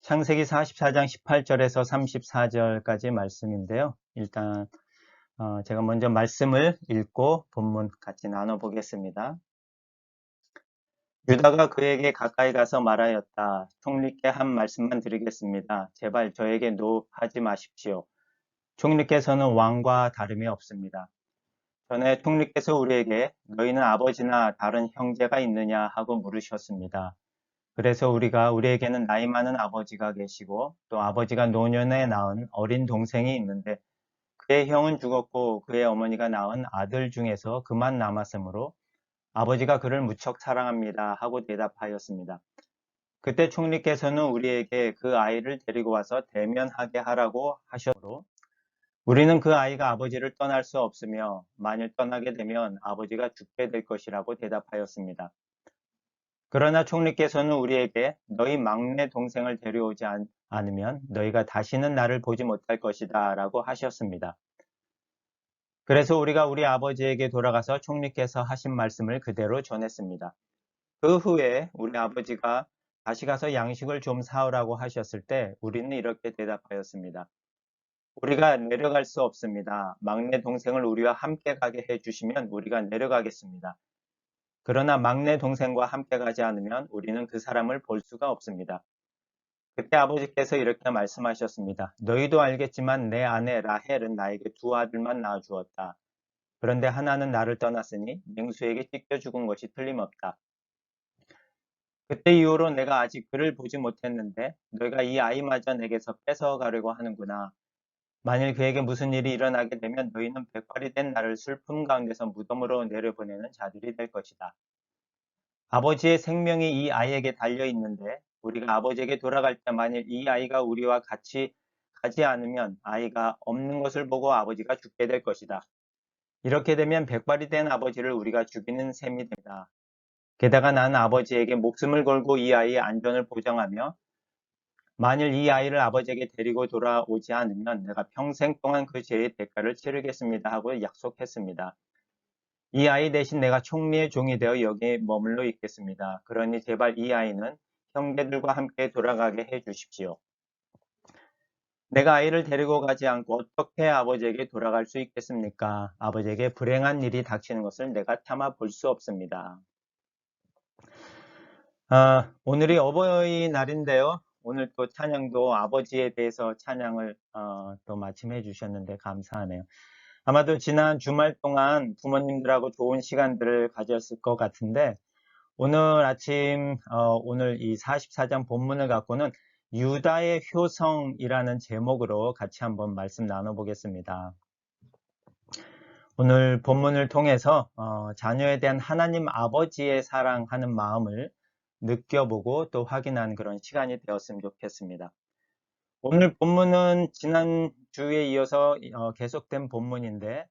창세기 44장 18절에서 34절까지 말씀인데요. 일단 제가 먼저 말씀을 읽고 본문 같이 나눠보겠습니다. 유다가 그에게 가까이 가서 말하였다. 총리께 한 말씀만 드리겠습니다. 제발 저에게 노하지 마십시오. 총리께서는 왕과 다름이 없습니다. 전에 총리께서 우리에게 너희는 아버지나 다른 형제가 있느냐 하고 물으셨습니다. 그래서 우리에게는 나이 많은 아버지가 계시고 또 아버지가 노년에 낳은 어린 동생이 있는데 그의 형은 죽었고 그의 어머니가 낳은 아들 중에서 그만 남았으므로 아버지가 그를 무척 사랑합니다 하고 대답하였습니다. 그때 총리께서는 우리에게 그 아이를 데리고 와서 대면하게 하라고 하셨으므로 우리는 그 아이가 아버지를 떠날 수 없으며 만일 떠나게 되면 아버지가 죽게 될 것이라고 대답하였습니다. 그러나 총리께서는 우리에게 너희 막내 동생을 데려오지 않으면 너희가 다시는 나를 보지 못할 것이다 라고 하셨습니다. 그래서 우리가 우리 아버지에게 돌아가서 총리께서 하신 말씀을 그대로 전했습니다. 그 후에 우리 아버지가 다시 가서 양식을 좀 사오라고 하셨을 때 우리는 이렇게 대답하였습니다. 우리가 내려갈 수 없습니다. 막내 동생을 우리와 함께 가게 해주시면 우리가 내려가겠습니다. 그러나 막내 동생과 함께 가지 않으면 우리는 그 사람을 볼 수가 없습니다. 그때 아버지께서 이렇게 말씀하셨습니다. 너희도 알겠지만 내 아내 라헬은 나에게 두 아들만 낳아주었다. 그런데 하나는 나를 떠났으니 맹수에게 찢겨 죽은 것이 틀림없다. 그때 이후로 내가 아직 그를 보지 못했는데 너희가 이 아이마저 내게서 뺏어가려고 하는구나. 만일 그에게 무슨 일이 일어나게 되면 너희는 백발이 된 나를 슬픔 가운데서 무덤으로 내려보내는 자들이 될 것이다. 아버지의 생명이 이 아이에게 달려 있는데 우리가 아버지에게 돌아갈 때 만일 이 아이가 우리와 같이 가지 않으면 아이가 없는 것을 보고 아버지가 죽게 될 것이다. 이렇게 되면 백발이 된 아버지를 우리가 죽이는 셈이 됩니다. 게다가 나는 아버지에게 목숨을 걸고 이 아이의 안전을 보장하며 만일 이 아이를 아버지에게 데리고 돌아오지 않으면 내가 평생 동안 그 죄의 대가를 치르겠습니다 하고 약속했습니다. 이 아이 대신 내가 총리의 종이 되어 여기에 머물러 있겠습니다. 그러니 제발 이 아이는 형제들과 함께 돌아가게 해 주십시오. 내가 아이를 데리고 가지 않고 어떻게 아버지에게 돌아갈 수 있겠습니까? 아버지에게 불행한 일이 닥치는 것을 내가 참아 볼 수 없습니다. 오늘이 어버이날인데요. 오늘 또 찬양도 아버지에 대해서 찬양을 또 마침 해주셨는데 감사하네요. 아마도 지난 주말 동안 부모님들하고 좋은 시간들을 가졌을 것 같은데 오늘 아침 오늘 이 44장 본문을 갖고는 유다의 효성이라는 제목으로 같이 한번 말씀 나눠보겠습니다. 오늘 본문을 통해서 자녀에 대한 하나님 아버지의 사랑하는 마음을 느껴보고 또 확인한 그런 시간이 되었으면 좋겠습니다. 오늘 본문은 지난주에 이어서 계속된 본문인데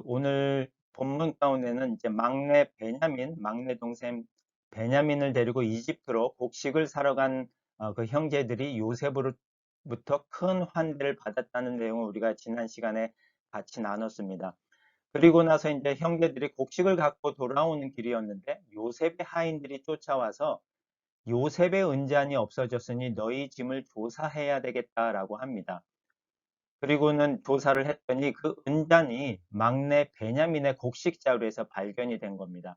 오늘 본문 가운데는 이제 막내 동생 베냐민을 데리고 이집트로 곡식을 사러 간 그 형제들이 요셉으로부터 큰 환대를 받았다는 내용을 우리가 지난 시간에 같이 나눴습니다. 그리고 나서 이제 형제들이 곡식을 갖고 돌아오는 길이었는데 요셉의 하인들이 쫓아와서 요셉의 은잔이 없어졌으니 너희 짐을 조사해야 되겠다라고 합니다. 그리고는 조사를 했더니 그 은잔이 막내 베냐민의 곡식 자루에서 발견이 된 겁니다.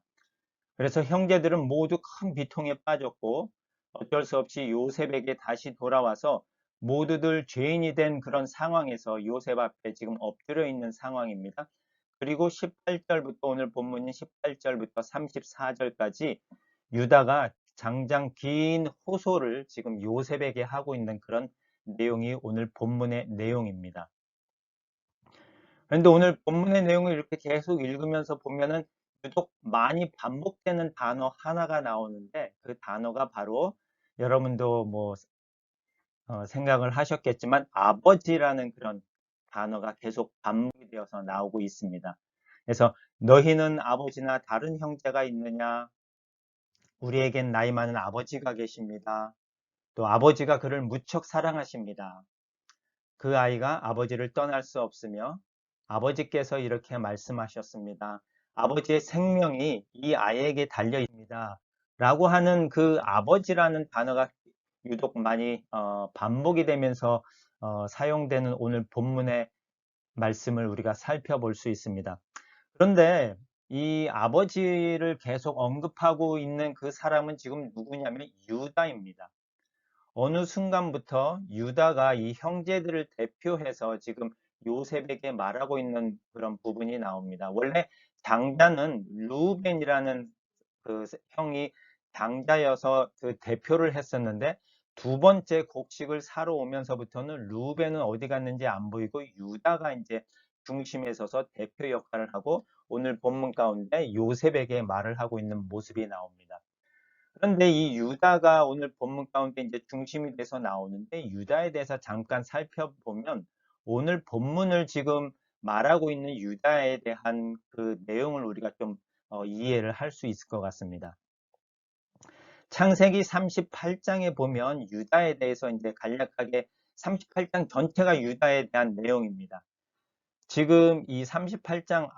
그래서 형제들은 모두 큰 비통에 빠졌고 어쩔 수 없이 요셉에게 다시 돌아와서 모두들 죄인이 된 그런 상황에서 요셉 앞에 지금 엎드려 있는 상황입니다. 그리고 18절부터 오늘 본문인 18절부터 34절까지 유다가 장장 긴 호소를 지금 요셉에게 하고 있는 그런 내용이 오늘 본문의 내용입니다. 그런데 오늘 본문의 내용을 이렇게 계속 읽으면서 보면은 유독 많이 반복되는 단어 하나가 나오는데 그 단어가 바로 여러분도 뭐 생각을 하셨겠지만 아버지라는 그런 단어가 계속 반복이 되어서 나오고 있습니다. 그래서 너희는 아버지나 다른 형제가 있느냐? 우리에겐 나이 많은 아버지가 계십니다. 또 아버지가 그를 무척 사랑하십니다. 그 아이가 아버지를 떠날 수 없으며 아버지께서 이렇게 말씀하셨습니다. 아버지의 생명이 이 아이에게 달려 있습니다. 라고 하는 그 아버지라는 단어가 유독 많이 반복이 되면서 사용되는 오늘 본문의 말씀을 우리가 살펴볼 수 있습니다. 그런데 이 아버지를 계속 언급하고 있는 그 사람은 지금 누구냐면 유다입니다. 어느 순간부터 유다가 이 형제들을 대표해서 지금 요셉에게 말하고 있는 그런 부분이 나옵니다. 원래 장자는 루벤이라는 그 형이 장자여서 그 대표를 했었는데 두 번째 곡식을 사러 오면서부터는 루벤은 어디 갔는지 안 보이고 유다가 이제 중심에 서서 대표 역할을 하고 오늘 본문 가운데 요셉에게 말을 하고 있는 모습이 나옵니다. 그런데 이 유다가 오늘 본문 가운데 이제 중심이 돼서 나오는데 유다에 대해서 잠깐 살펴보면 오늘 본문을 지금 말하고 있는 유다에 대한 그 내용을 우리가 좀 이해를 할 수 있을 것 같습니다. 창세기 38장에 보면 유다에 대해서 이제 간략하게 38장 전체가 유다에 대한 내용입니다. 지금 이 38장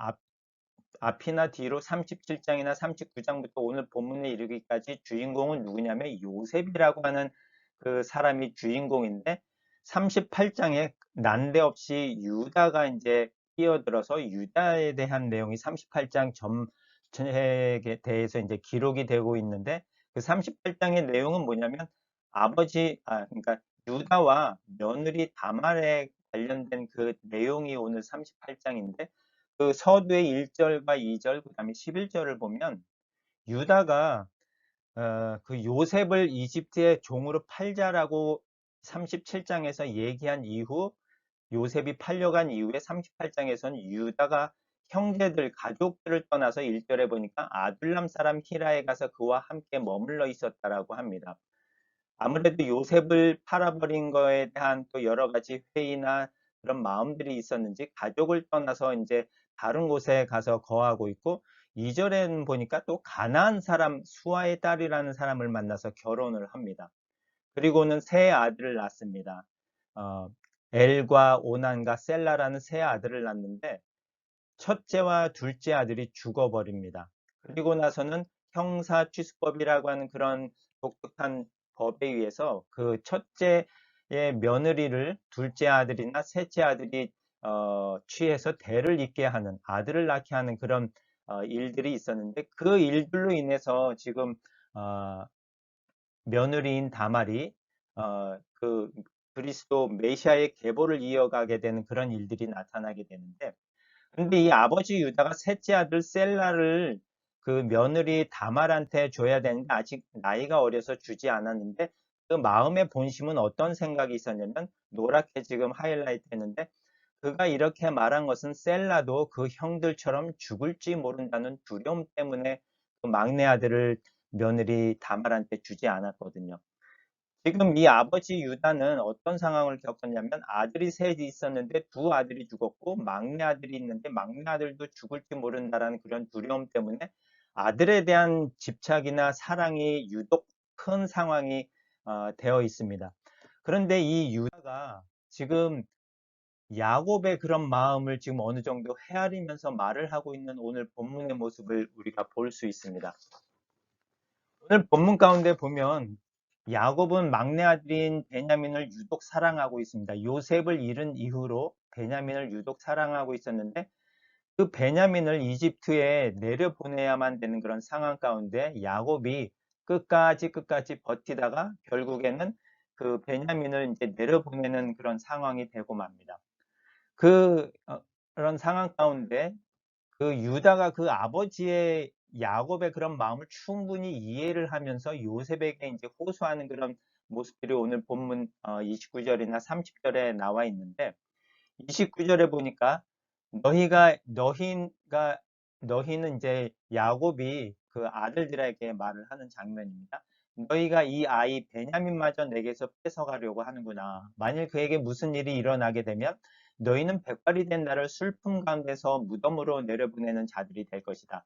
앞이나 뒤로 37장이나 39장부터 오늘 본문에 이르기까지 주인공은 누구냐면 요셉이라고 하는 그 사람이 주인공인데 38장에 난데없이 유다가 이제 끼어들어서 유다에 대한 내용이 38장 전체에 대해서 이제 기록이 되고 있는데 그 38장의 내용은 뭐냐면 그러니까 유다와 며느리 다말에 관련된 그 내용이 오늘 38장인데 그 서두의 1절과 2절, 그 다음에 11절을 보면 유다가 그 요셉을 이집트의 종으로 팔자라고 37장에서 얘기한 이후 요셉이 팔려간 이후에 38장에서는 유다가 형제들, 가족들을 떠나서 1절에 보니까 아둘람 사람 히라에 가서 그와 함께 머물러 있었다라고 합니다. 아무래도 요셉을 팔아버린 거에 대한 또 여러 가지 회의나 그런 마음들이 있었는지 가족을 떠나서 이제 다른 곳에 가서 거하고 있고 2절에는 보니까 또 가나안 사람 수아의 딸이라는 사람을 만나서 결혼을 합니다. 그리고는 세 아들을 낳습니다. 어, 엘과 오난과 셀라라는 세 아들을 낳는데 첫째와 둘째 아들이 죽어버립니다. 그리고 나서는 형사취수법이라고 하는 그런 독특한 법에 의해서 그 첫째의 며느리를 둘째 아들이나 셋째 아들이 취해서 대를 잇게 하는 아들을 낳게 하는 그런 일들이 있었는데 그 일들로 인해서 지금 어, 며느리인 다말이 그 그리스도 메시아의 계보를 이어가게 되는 그런 일들이 나타나게 되는데 근데 이 아버지 유다가 셋째 아들 셀라를 그 며느리 다말한테 줘야 되는데 아직 나이가 어려서 주지 않았는데 그 마음의 본심은 어떤 생각이 있었냐면 노랗게 지금 하이라이트 했는데 그가 이렇게 말한 것은 셀라도 그 형들처럼 죽을지 모른다는 두려움 때문에 그 막내 아들을 며느리 다말한테 주지 않았거든요. 지금 이 아버지 유다는 어떤 상황을 겪었냐면 아들이 셋이 있었는데 두 아들이 죽었고 막내 아들이 있는데 막내 아들도 죽을지 모른다라는 그런 두려움 때문에 아들에 대한 집착이나 사랑이 유독 큰 상황이 되어 있습니다. 그런데 이 유다가 지금 야곱의 그런 마음을 지금 어느 정도 헤아리면서 말을 하고 있는 오늘 본문의 모습을 우리가 볼 수 있습니다. 오늘 본문 가운데 보면 야곱은 막내 아들인 베냐민을 유독 사랑하고 있습니다. 요셉을 잃은 이후로 베냐민을 유독 사랑하고 있었는데 그 베냐민을 이집트에 내려보내야만 되는 그런 상황 가운데 야곱이 끝까지 버티다가 결국에는 그 베냐민을 이제 내려보내는 그런 상황이 되고 맙니다. 그런 상황 가운데 그 유다가 그 아버지의 야곱의 그런 마음을 충분히 이해를 하면서 요셉에게 이제 호소하는 그런 모습들이 오늘 본문 29절이나 30절에 나와 있는데 29절에 보니까 너희는 이제 야곱이 그 아들들에게 말을 하는 장면입니다. 너희가 이 아이 베냐민마저 내게서 뺏어가려고 하는구나. 만일 그에게 무슨 일이 일어나게 되면 너희는 백발이 된 나를 슬픔 가운데서 무덤으로 내려보내는 자들이 될 것이다.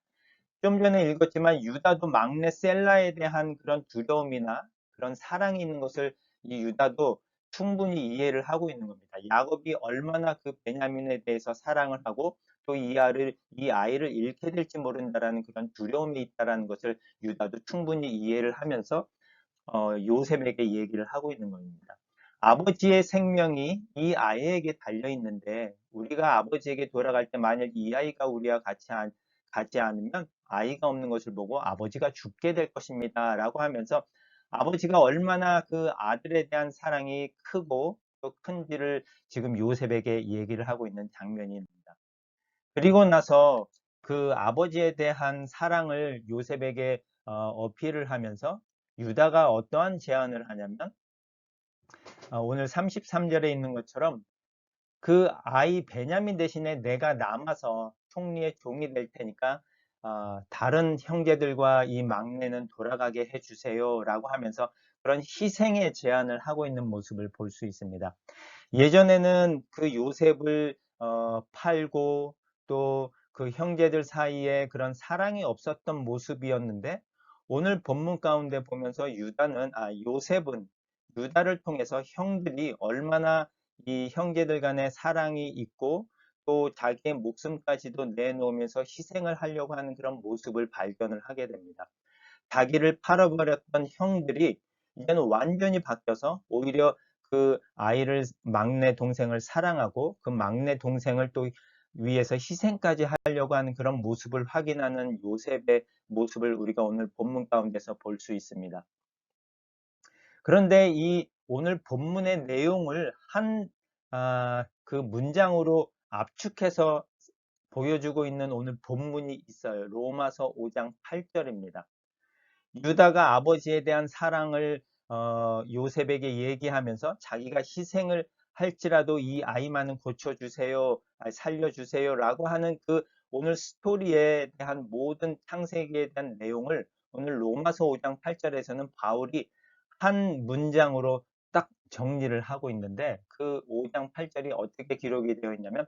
좀 전에 읽었지만 유다도 막내 셀라에 대한 그런 두려움이나 그런 사랑이 있는 것을 이 유다도 충분히 이해를 하고 있는 겁니다. 야곱이 얼마나 그 베냐민에 대해서 사랑을 하고 또 이 아이를 잃게 될지 모른다라는 그런 두려움이 있다라는 것을 유다도 충분히 이해를 하면서 요셉에게 얘기를 하고 있는 겁니다. 아버지의 생명이 이 아이에게 달려 있는데 우리가 아버지에게 돌아갈 때 만약 이 아이가 우리와 가지 않으면 아이가 없는 것을 보고 아버지가 죽게 될 것입니다. 라고 하면서 아버지가 얼마나 그 아들에 대한 사랑이 크고 또 큰지를 지금 요셉에게 얘기를 하고 있는 장면입니다. 그리고 나서 그 아버지에 대한 사랑을 요셉에게 어필을 하면서 유다가 어떠한 제안을 하냐면 오늘 33절에 있는 것처럼 그 아이 베냐민 대신에 내가 남아서 총리의 종이 될 테니까 다른 형제들과 이 막내는 돌아가게 해주세요 라고 하면서 그런 희생의 제안을 하고 있는 모습을 볼 수 있습니다. 예전에는 그 요셉을 팔고 또 그 형제들 사이에 그런 사랑이 없었던 모습이었는데 오늘 본문 가운데 보면서 요셉은 유다를 통해서 형들이 얼마나 이 형제들 간의 사랑이 있고 또 자기의 목숨까지도 내놓으면서 희생을 하려고 하는 그런 모습을 발견을 하게 됩니다. 자기를 팔아버렸던 형들이 이제는 완전히 바뀌어서 오히려 그 막내 동생을 사랑하고 그 막내 동생을 또 위해서 희생까지 하려고 하는 그런 모습을 확인하는 요셉의 모습을 우리가 오늘 본문 가운데서 볼 수 있습니다. 그런데 이 오늘 본문의 내용을 그 문장으로 압축해서 보여주고 있는 오늘 본문이 있어요. 로마서 5장 8절입니다. 유다가 아버지에 대한 사랑을 요셉에게 얘기하면서 자기가 희생을 할지라도 이 아이만은 고쳐주세요, 살려주세요 라고 하는 그 오늘 스토리에 대한 모든 창세기에 대한 내용을 오늘 로마서 5장 8절에서는 바울이 한 문장으로 딱 정리를 하고 있는데 그 5장 8절이 어떻게 기록이 되어 있냐면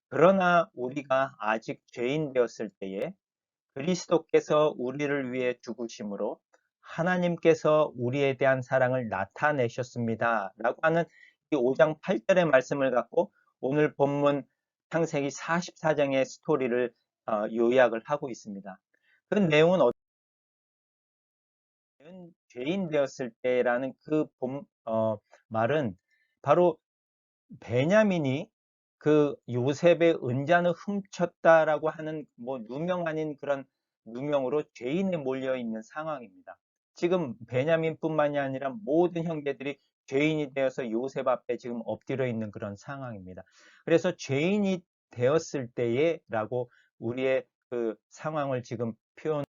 그러나 우리가 아직 죄인 되었을 때에 그리스도께서 우리를 위해 죽으심으로 하나님께서 우리에 대한 사랑을 나타내셨습니다. 라고 하는 이 5장 8절의 말씀을 갖고 오늘 본문 창세기 44장의 스토리를 요약을 하고 있습니다. 그 내용은 죄인 되었을 때라는 그 말은 바로 베냐민이 그 요셉의 은잔을 훔쳤다라고 하는 뭐 누명 아닌 그런 누명으로 죄인에 몰려 있는 상황입니다. 지금 베냐민뿐만이 아니라 모든 형제들이 죄인이 되어서 요셉 앞에 지금 엎드려 있는 그런 상황입니다. 그래서 죄인이 되었을 때에라고 우리의 그 상황을 지금 표현.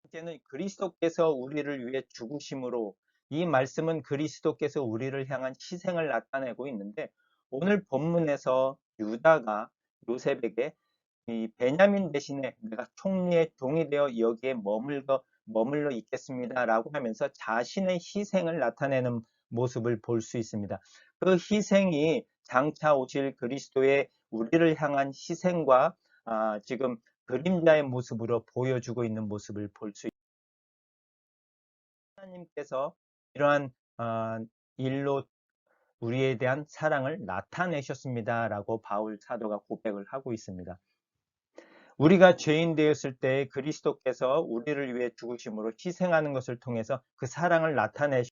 이제는 그리스도께서 우리를 위해 죽으심으로 이 말씀은 그리스도께서 우리를 향한 희생을 나타내고 있는데 오늘 본문에서 유다가 요셉에게 이 베냐민 대신에 내가 총리의 종이 되어 여기에 머물러 있겠습니다라고 하면서 자신의 희생을 나타내는 모습을 볼 수 있습니다. 그 희생이 장차 오실 그리스도의 우리를 향한 희생과 지금 그림자의 모습으로 보여주고 있는 모습을 볼 수 있습니다. 하나님께서 이러한 일로 우리에 대한 사랑을 나타내셨습니다라고 바울 사도가 고백을 하고 있습니다. 우리가 죄인 되었을 때 그리스도께서 우리를 위해 죽으심으로 희생하는 것을 통해서 그 사랑을 나타내셨습니다.